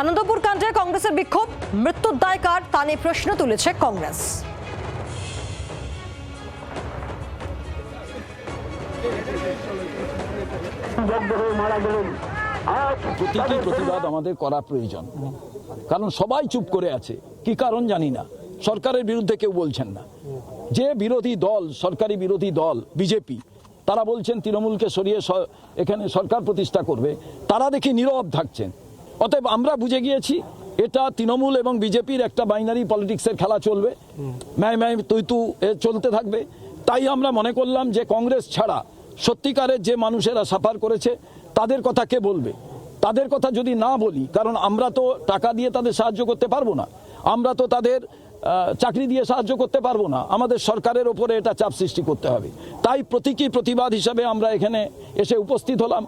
আনন্দপুর কাণ্ডে কংগ্রেসের বিক্ষোভ, মৃত্যুর দায় কার তা নিয়ে প্রশ্ন তুলেছে কংগ্রেস। প্রতীকী প্রতিবাদ আমাদের করা প্রয়োজন, কারণ সবাই চুপ করে আছে। কি কারণ জানি না, সরকারের বিরুদ্ধে কেউ বলছেন না। যে বিরোধী দল, সরকারি বিরোধী দল বিজেপি, তারা বলছেন তৃণমূলকে সরিয়ে এখানে সরকার প্রতিষ্ঠা করবে, তারা দেখি নীরব থাকছেন। অতএব আমরা বুঝে গিয়েছি এটা তৃণমূল এবং বিজেপির একটা বাইনারি পলিটিক্সের খেলা চলবে, ম্যায় ম্যায় তুই তু চলতে থাকবে। তাই আমরা মনে করলাম যে কংগ্রেস ছাড়া সত্যিকারের যে মানুষেরা সাফার করেছে তাদের কথা কে বলবে। তাদের কথা যদি না বলি, কারণ আমরা তো টাকা দিয়ে তাদের সাহায্য করতে পারবো না, আমরা তো তাদের চাকরি দিয়ে সাহায্য করতে পারবো না, আমাদের সরকারের ওপরে এটা চাপ সৃষ্টি করতে হবে। তাই প্রতীকী প্রতিবাদ হিসাবে আমরা এখানে এসে উপস্থিত হলাম।